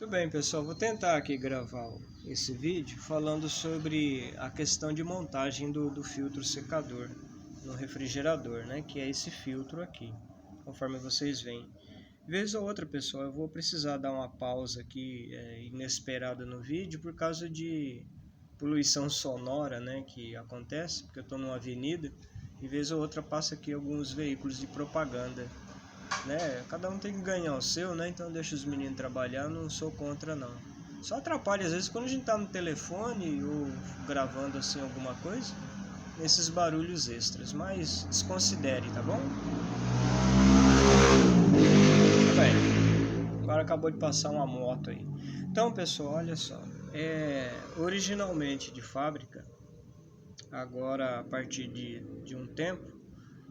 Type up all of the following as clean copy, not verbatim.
Tudo bem, pessoal, vou tentar aqui gravar esse vídeo falando sobre a questão de montagem do filtro secador no refrigerador, né, que é esse filtro aqui, conforme vocês veem. Vez ou outra, pessoal, eu vou precisar dar uma pausa aqui inesperada no vídeo por causa de poluição sonora, né, que acontece, porque eu estou numa avenida e vez ou outra passa aqui alguns veículos de propaganda, né? Cada um tem que ganhar o seu, né? Então deixa os meninos trabalhar, não sou contra não. Só atrapalha às vezes quando a gente tá no telefone ou gravando assim alguma coisa, esses barulhos extras, mas desconsidere, tá bom? Bem, agora acabou de passar uma moto aí. Então, pessoal, olha só, originalmente de fábrica, agora a partir de um tempo,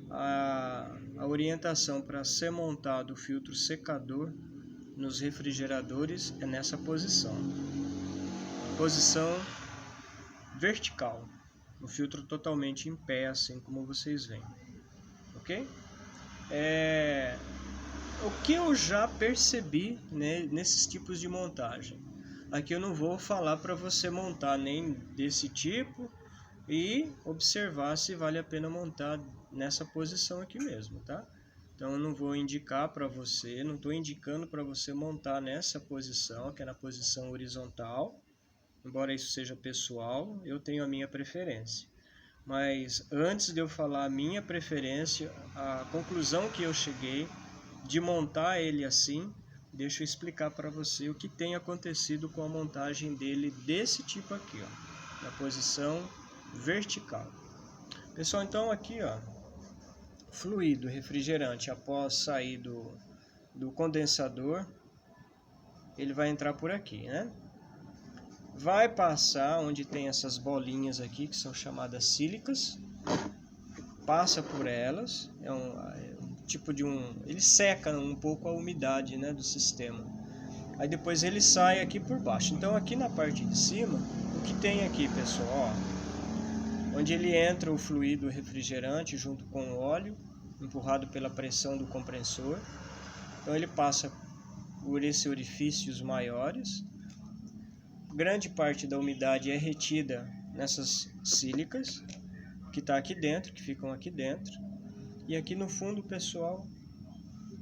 a orientação para ser montado o filtro secador nos refrigeradores é nessa posição vertical, o filtro totalmente em pé, assim como vocês veem, ok? O que eu já percebi, né, nesses tipos de montagem, aqui eu não vou falar para você montar nem desse tipo e observar se vale a pena montar nessa posição aqui mesmo, tá? Então eu não vou indicar para você, não estou indicando para você montar nessa posição, que é na posição horizontal, embora isso seja pessoal, eu tenho a minha preferência. Mas antes de eu falar a minha preferência, a conclusão que eu cheguei de montar ele assim, deixa eu explicar para você o que tem acontecido com a montagem dele desse tipo aqui, ó, na posição vertical. Pessoal, então aqui, ó, fluido refrigerante após sair do condensador, ele vai entrar por aqui, né? Vai passar onde tem essas bolinhas aqui que são chamadas sílicas, passa por elas, é um tipo de ele seca um pouco a umidade, né, do sistema. Aí depois ele sai aqui por baixo. Então aqui na parte de cima, o que tem aqui, pessoal, ó, onde ele entra o fluido refrigerante junto com o óleo, empurrado pela pressão do compressor. Então ele passa por esses orifícios maiores. Grande parte da umidade é retida nessas sílicas, que está aqui dentro, que ficam aqui dentro. E aqui no fundo, pessoal,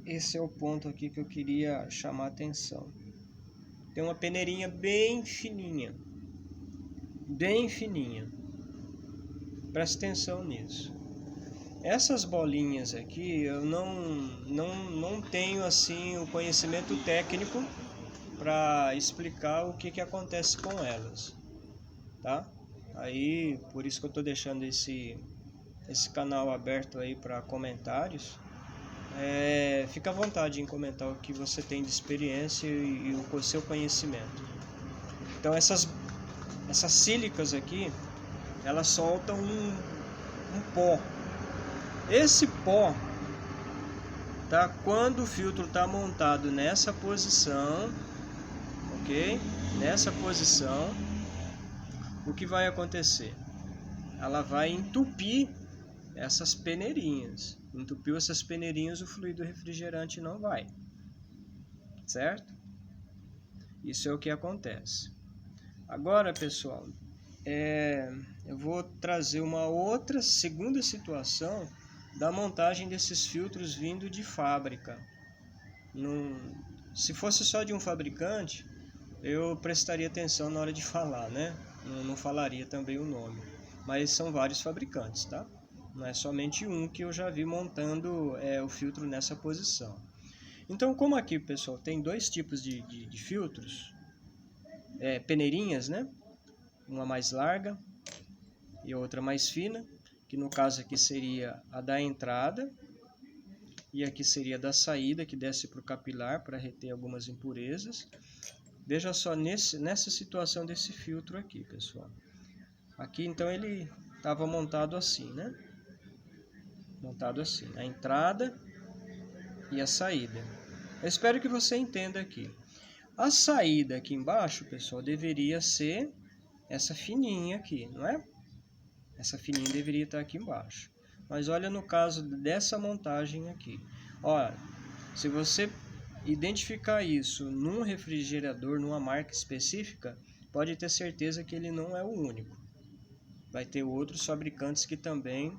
esse é o ponto aqui que eu queria chamar a atenção. Tem uma peneirinha bem fininha. Bem fininha. Presta atenção nisso. Essas bolinhas aqui, eu não tenho assim o conhecimento técnico para explicar o que acontece com elas, tá? Aí, por isso que eu estou deixando esse canal aberto aí para comentários. Fica à vontade em comentar o que você tem de experiência e o seu conhecimento. Então essas sílicas aqui, elas soltam um pó. Esse pó, tá? Quando o filtro está montado nessa posição, ok? Nessa posição, o que vai acontecer? Ela vai entupir essas peneirinhas. Entupiu essas peneirinhas, o fluido refrigerante não vai, certo? Isso é o que acontece. Agora, pessoal, eu vou trazer uma outra segunda situação da montagem desses filtros vindo de fábrica. Se fosse só de um fabricante, eu prestaria atenção na hora de falar, né? Não falaria também o nome. Mas são vários fabricantes, tá? Não é somente um que eu já vi montando o filtro nessa posição. Então, como aqui, pessoal, tem dois tipos de filtros, peneirinhas, né? Uma mais larga e outra mais fina, que no caso aqui seria a da entrada e aqui seria da saída, que desce para o capilar para reter algumas impurezas. Veja só nessa situação desse filtro aqui, pessoal. Aqui então ele estava montado assim, né? Montado assim, a entrada e a saída. Eu espero que você entenda aqui. A saída aqui embaixo, pessoal, deveria ser essa fininha aqui, não é? Essa fininha deveria estar aqui embaixo. Mas olha no caso dessa montagem aqui. Olha, se você identificar isso num refrigerador, numa marca específica, pode ter certeza que ele não é o único. Vai ter outros fabricantes que também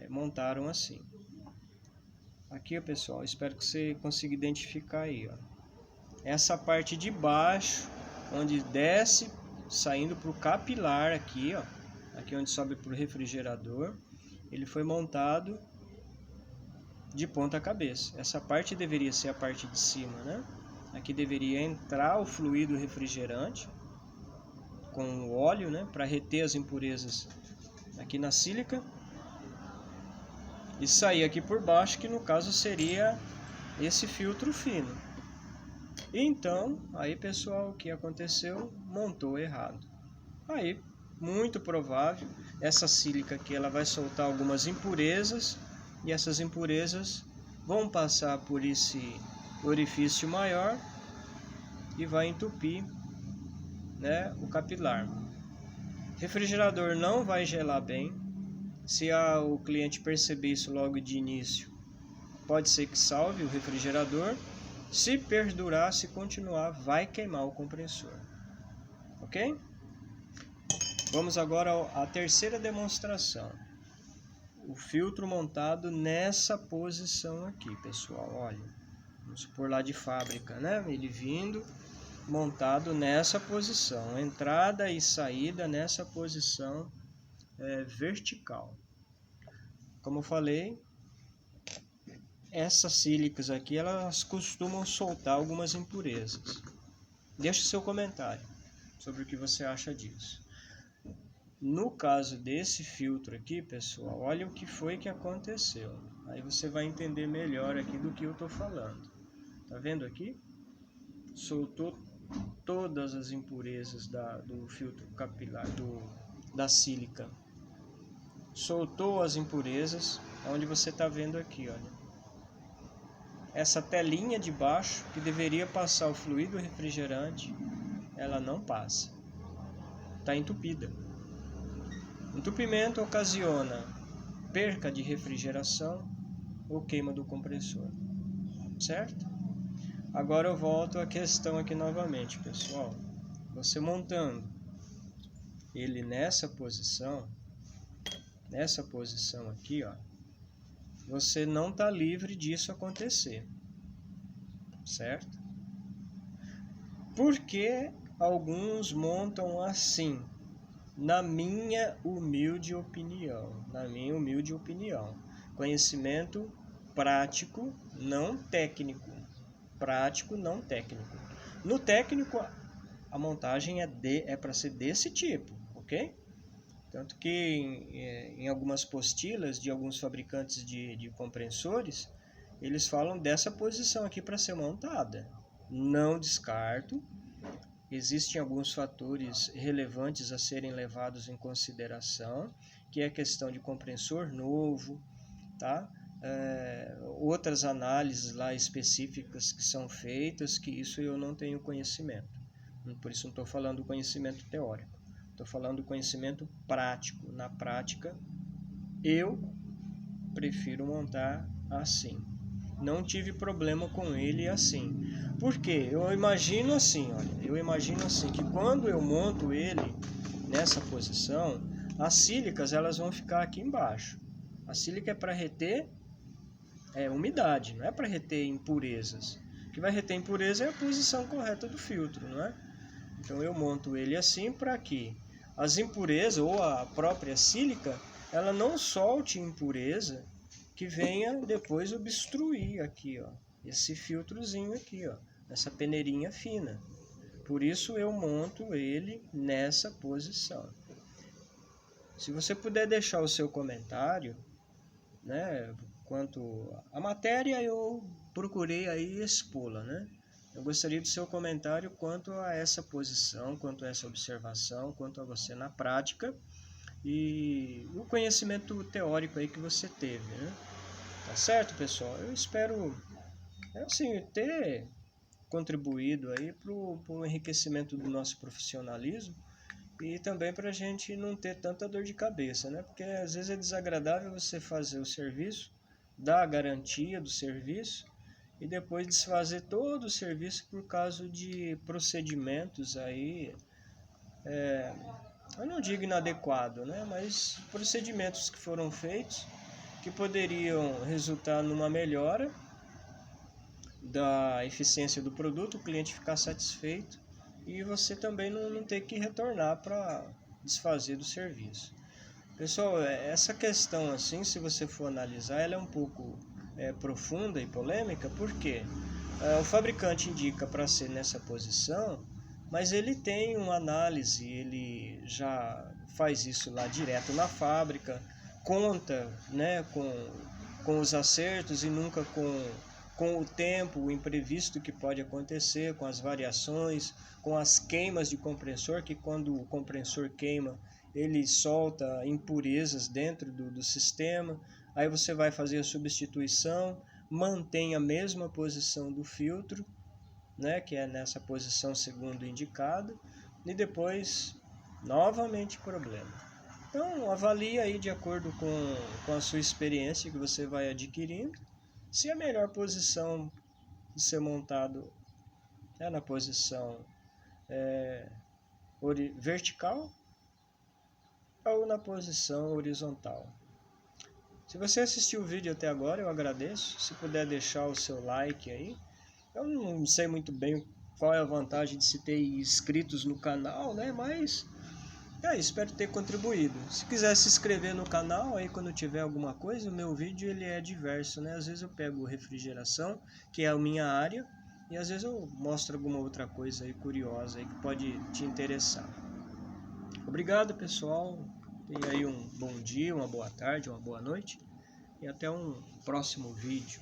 montaram assim. Aqui, pessoal, espero que você consiga identificar aí, ó. Essa parte de baixo, onde desce, saindo para o capilar aqui, ó. Aqui onde sobe para o refrigerador, ele foi montado de ponta cabeça. Essa parte deveria ser a parte de cima, né? Aqui deveria entrar o fluido refrigerante com o óleo, né? Para reter as impurezas aqui na sílica. E sair aqui por baixo, que no caso seria esse filtro fino. Então, aí pessoal, o que aconteceu? Montou errado. Aí, muito provável, essa sílica aqui ela vai soltar algumas impurezas, e essas impurezas vão passar por esse orifício maior e vai entupir, né, o capilar. Refrigerador não vai gelar bem. Se o cliente perceber isso logo de início, pode ser que salve o refrigerador. Se perdurar, se continuar, vai queimar o compressor. Ok? Vamos agora à terceira demonstração. O filtro montado nessa posição aqui, pessoal. Olha, vamos supor lá de fábrica, né? Ele vindo montado nessa posição. Entrada e saída nessa posição vertical. Como eu falei, essas sílicas aqui, elas costumam soltar algumas impurezas. Deixe seu comentário sobre o que você acha disso. No caso desse filtro aqui, pessoal, olha o que foi que aconteceu. Aí você vai entender melhor aqui do que eu estou falando. Tá vendo aqui? Soltou todas as impurezas do filtro capilar, da sílica. Soltou as impurezas, onde você está vendo aqui, olha. Essa telinha de baixo, que deveria passar o fluido refrigerante, ela não passa. Está entupida. Entupimento ocasiona perca de refrigeração ou queima do compressor. Certo? Agora eu volto à questão aqui novamente, pessoal. Você montando ele nessa posição aqui, ó, você não está livre disso acontecer, certo? Por que alguns montam assim? Na minha humilde opinião, conhecimento prático, não técnico. Prático, não técnico. No técnico, a montagem é para ser desse tipo, ok? Tanto que em algumas postilas de alguns fabricantes de compressores, eles falam dessa posição aqui para ser montada. Não descarto. Existem alguns fatores relevantes a serem levados em consideração, que é a questão de compressor novo, tá? Outras análises lá específicas que são feitas, que isso eu não tenho conhecimento. Por isso não estou falando do conhecimento teórico. Estou falando do conhecimento prático. Na prática, eu prefiro montar assim. Não tive problema com ele assim. Por quê? Eu imagino assim, olha. Eu imagino assim que quando eu monto ele nessa posição, as sílicas elas vão ficar aqui embaixo. A sílica é para reter umidade, não é para reter impurezas. O que vai reter impureza é a posição correta do filtro, não é? Então eu monto ele assim para que as impurezas ou a própria sílica ela não solte impureza que venha depois obstruir aqui, ó, esse filtrozinho aqui, ó, essa peneirinha fina. Por isso eu monto ele nessa posição. Se você puder deixar o seu comentário, né, quanto à matéria, eu procurei aí expô-la, né? Eu gostaria do seu comentário quanto a essa posição, quanto a essa observação, quanto a você na prática e o conhecimento teórico aí que você teve, né? Tá certo, pessoal? Eu espero assim, ter contribuído aí para o enriquecimento do nosso profissionalismo e também para a gente não ter tanta dor de cabeça, né? Porque às vezes é desagradável você fazer o serviço, dar a garantia do serviço e depois desfazer todo o serviço por causa de procedimentos aí, eu não digo inadequado, né? Mas procedimentos que foram feitos que poderiam resultar numa melhora da eficiência do produto, o cliente ficar satisfeito e você também não ter que retornar para desfazer do serviço. Pessoal, essa questão assim, se você for analisar, ela é um pouco profunda e polêmica, porque o fabricante indica para ser nessa posição, mas ele tem uma análise, ele já faz isso lá direto na fábrica, conta, né, com os acertos e nunca com o tempo, o imprevisto que pode acontecer, com as variações, com as queimas de compressor, que quando o compressor queima, ele solta impurezas dentro do sistema. Aí você vai fazer a substituição, mantém a mesma posição do filtro, né, que é nessa posição segundo indicado, e depois novamente problema. Então avalie aí de acordo com a sua experiência que você vai adquirindo, se a melhor posição de ser montado é na posição vertical ou na posição horizontal. Se você assistiu o vídeo até agora, eu agradeço. Se puder deixar o seu like aí. Eu não sei muito bem qual é a vantagem de se ter inscritos no canal, né? Mas espero ter contribuído. Se quiser se inscrever no canal, aí quando tiver alguma coisa, o meu vídeo ele é diverso, né? Às vezes eu pego refrigeração, que é a minha área, e às vezes eu mostro alguma outra coisa aí curiosa aí que pode te interessar. Obrigado, pessoal. Tenha aí um bom dia, uma boa tarde, uma boa noite e até um próximo vídeo.